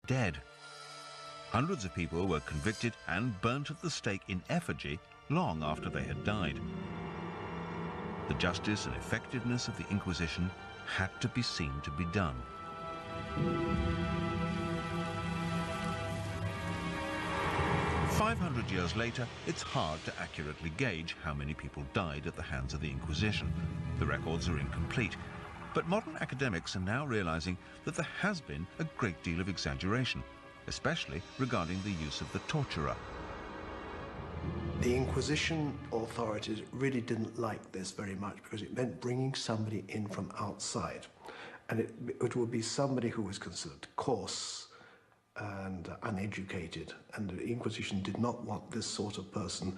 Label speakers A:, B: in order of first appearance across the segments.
A: dead. Hundreds of people were convicted and burnt at the stake in effigy long after they had died. The justice and effectiveness of the Inquisition had to be seen to be done. "500 years later, it's hard to accurately gauge how many people died at the hands of the Inquisition. The records are incomplete. But modern academics are now realizing that there has been a great deal of exaggeration, especially regarding the use of the torturer.
B: The Inquisition authorities really didn't like this very much because it meant bringing somebody in from outside. And it would be somebody who was considered coarse and uneducated. And the Inquisition did not want this sort of person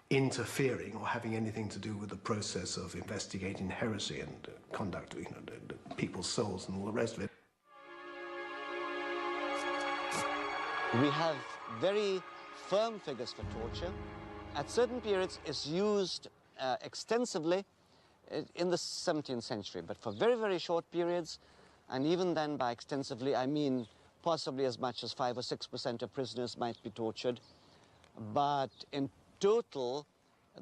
B: interfering or having anything to do with the process of investigating heresy and conduct, the people's souls and all the rest of it.
C: We have very firm figures for torture. At certain periods, it's used extensively in the 17th century, but for very, very short periods, and even then by extensively, I mean possibly as much as 5 or 6% of prisoners might be tortured. But in total,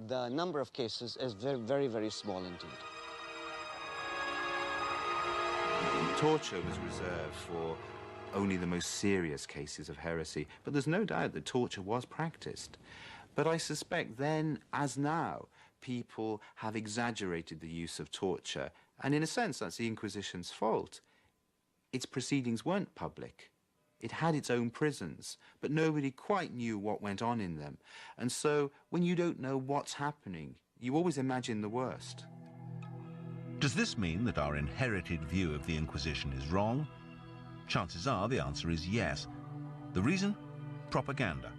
C: the number of cases is very, very, very small indeed.
D: Torture was reserved for only the most serious cases of heresy, but there's no doubt that torture was practiced. But I suspect then, as now, people have exaggerated the use of torture, and in a sense that's the Inquisition's fault. Its proceedings weren't public. It had its own prisons, but nobody quite knew what went on in them. And so, when you don't know what's happening, you always imagine the worst.
A: Does this mean that our inherited view of the Inquisition is wrong? Chances are the answer is yes. The reason? Propaganda.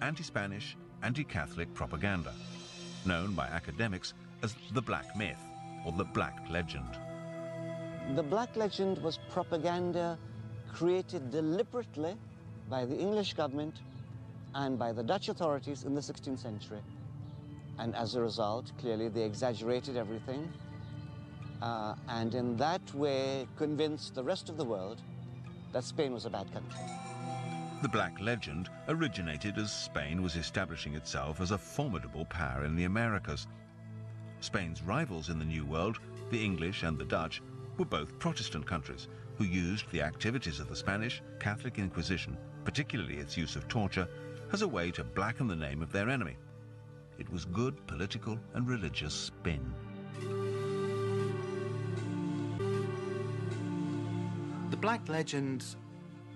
A: Anti-Spanish, anti-Catholic propaganda, known by academics as the Black Myth or the Black Legend.
C: The Black Legend was propaganda created deliberately by the English government and by the Dutch authorities in the 16th century. And as a result, clearly they exaggerated everything and in that way convinced the rest of the world that Spain was a bad country.
A: The Black Legend originated as Spain was establishing itself as a formidable power in the Americas. Spain's rivals in the New World, the English and the Dutch, were both Protestant countries who used the activities of the Spanish Catholic Inquisition, particularly its use of torture, as a way to blacken the name of their enemy. It was good political and religious spin.
D: The Black Legend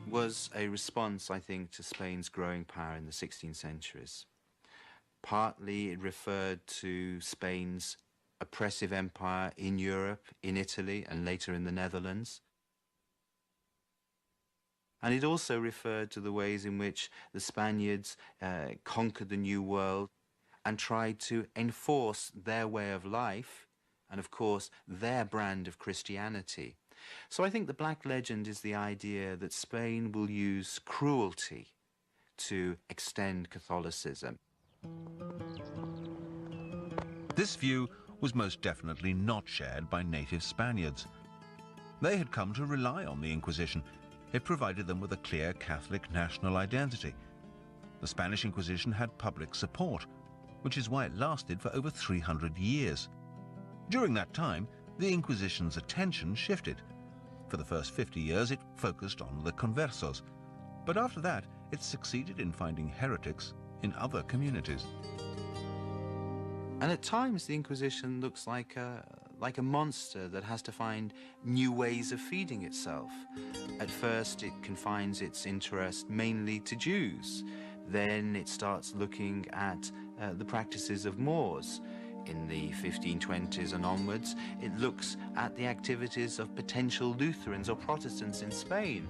D: was a response, I think, to Spain's growing power in the 16th centuries. Partly it referred to Spain's oppressive empire in Europe, in Italy, and later in the Netherlands. And it also referred to the ways in which the Spaniards conquered the New World and tried to enforce their way of life and, of course, their brand of Christianity. So I think the Black Legend is the idea that Spain will use cruelty to extend Catholicism.
A: This view was most definitely not shared by native Spaniards. They had come to rely on the Inquisition. It provided them with a clear Catholic national identity. The Spanish Inquisition had public support, which is why it lasted for over 300 years. During that time, the Inquisition's attention shifted. For the first 50 years, it focused on the conversos, but after that, it succeeded in finding heretics in other communities.
D: And at times, the Inquisition looks like a monster that has to find new ways of feeding itself. At first, it confines its interest mainly to Jews. Then it starts looking at the practices of Moors. In the 1520s and onwards, it looks at the activities of potential Lutherans or Protestants in Spain.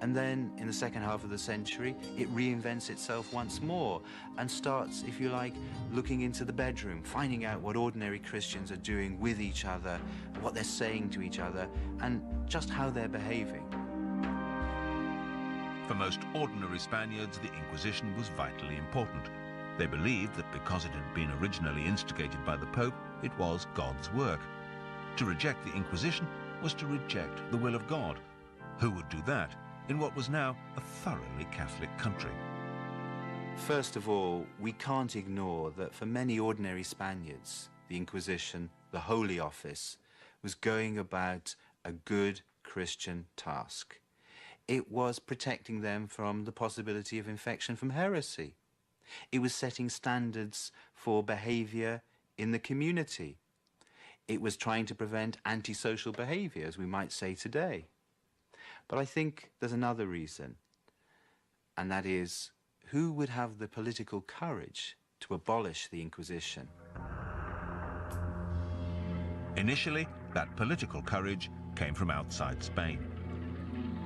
D: And then, in the second half of the century, it reinvents itself once more and starts, if you like, looking into the bedroom, finding out what ordinary Christians are doing with each other, what they're saying to each other, and just how they're behaving.
A: For most ordinary Spaniards, the Inquisition was vitally important. They believed that because it had been originally instigated by the Pope, it was God's work. To reject the Inquisition was to reject the will of God. Who would do that? in what was now a thoroughly Catholic country.
D: First of all, we can't ignore that for many ordinary Spaniards, the Inquisition, the Holy Office, was going about a good Christian task. It was protecting them from the possibility of infection from heresy. It was setting standards for behavior in the community. It was trying to prevent antisocial behavior, as we might say today. But I think there's another reason, and that is, who would have the political courage to abolish the Inquisition?
A: Initially, that political courage came from outside Spain.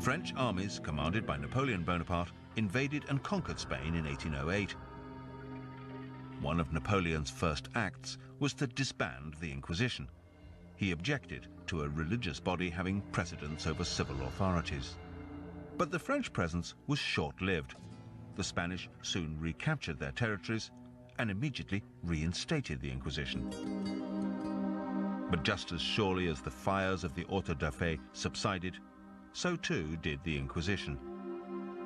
A: French armies, commanded by Napoleon Bonaparte, invaded and conquered Spain in 1808. One of Napoleon's first acts was to disband the Inquisition. He objected to a religious body having precedence over civil authorities. But the French presence was short-lived. The Spanish soon recaptured their territories and immediately reinstated the Inquisition. But just as surely as the fires of the auto da fe subsided, so too did the Inquisition.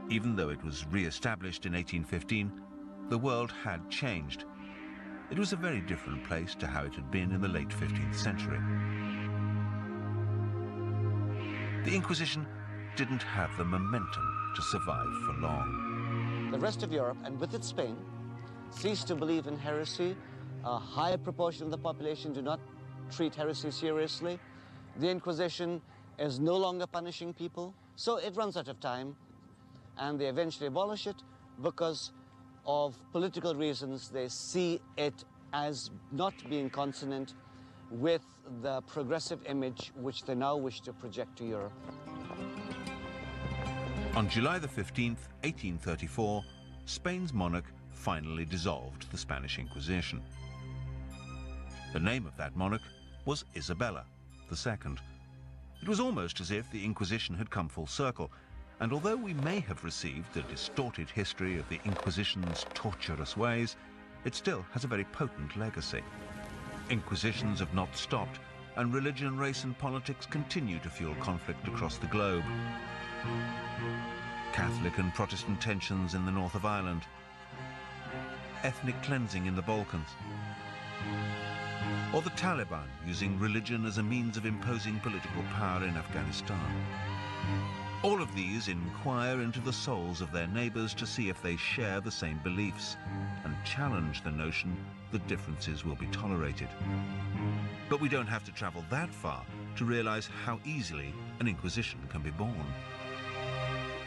A: Even though it was re-established in 1815, the world had changed. It was a very different place to how it had been in the late 15th century. The Inquisition didn't have the momentum to survive for long.
C: The rest of Europe, and with it Spain, ceased to believe in heresy. A high proportion of the population do not treat heresy seriously. The Inquisition is no longer punishing people, so it runs out of time, and they eventually abolish it because of political reasons. They see it as not being consonant with the progressive image which they now wish to project to Europe.
A: On July the 15th, 1834, Spain's monarch finally dissolved the Spanish Inquisition. The name of that monarch was Isabella II. It was almost as if the Inquisition had come full circle, and although we may have received a distorted history of the Inquisition's torturous ways, it still has a very potent legacy. Inquisitions have not stopped, and religion, race and politics continue to fuel conflict across the globe. Catholic and Protestant tensions in the north of Ireland, ethnic cleansing in the Balkans, or the Taliban using religion as a means of imposing political power in Afghanistan. All of these inquire into the souls of their neighbors to see if they share the same beliefs and challenge the notion that differences will be tolerated. But we don't have to travel that far to realize how easily an inquisition can be born.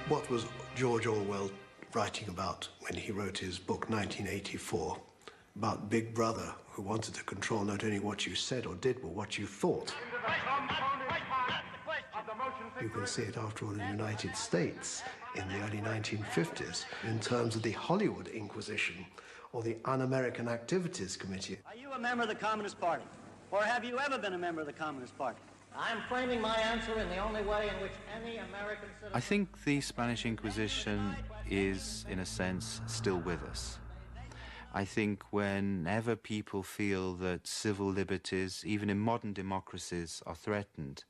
B: What was George Orwell writing about when he wrote his book 1984, about Big Brother, who wanted to control not only what you said or did, but what you thought? You can see it, after all, in the United States in the early 1950s, in terms of the Hollywood Inquisition or the Un-American Activities Committee.
E: Are you a member of the Communist Party? Or have you ever been a member of the Communist Party? I'm framing my answer in the only way in which any American citizen...
D: I think the Spanish Inquisition is, in a sense, still with us. I think whenever people feel that civil liberties, even in modern democracies, are threatened,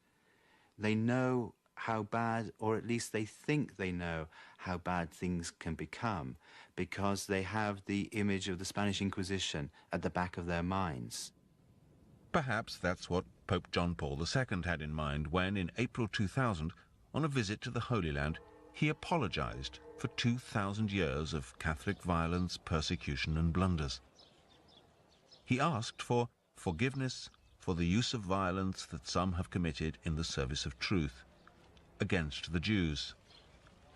D: they know how bad, or at least they think they know how bad things can become, because they have the image of the Spanish Inquisition at the back of their minds.
A: Perhaps that's what Pope John Paul II had in mind when, in April 2000, on a visit to the Holy Land, he apologized for 2,000 years of Catholic violence, persecution and blunders. He asked for forgiveness for the use of violence that some have committed in the service of truth, against the Jews,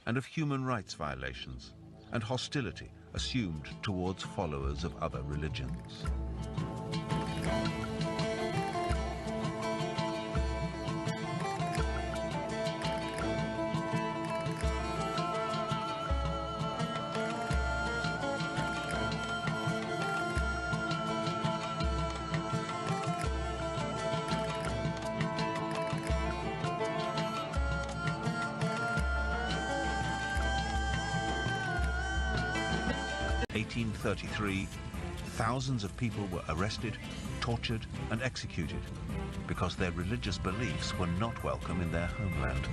A: and of human rights violations and hostility assumed towards followers of other religions. 1833, thousands of people were arrested, tortured and executed because their religious beliefs were not welcome in their homeland.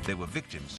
A: They were victims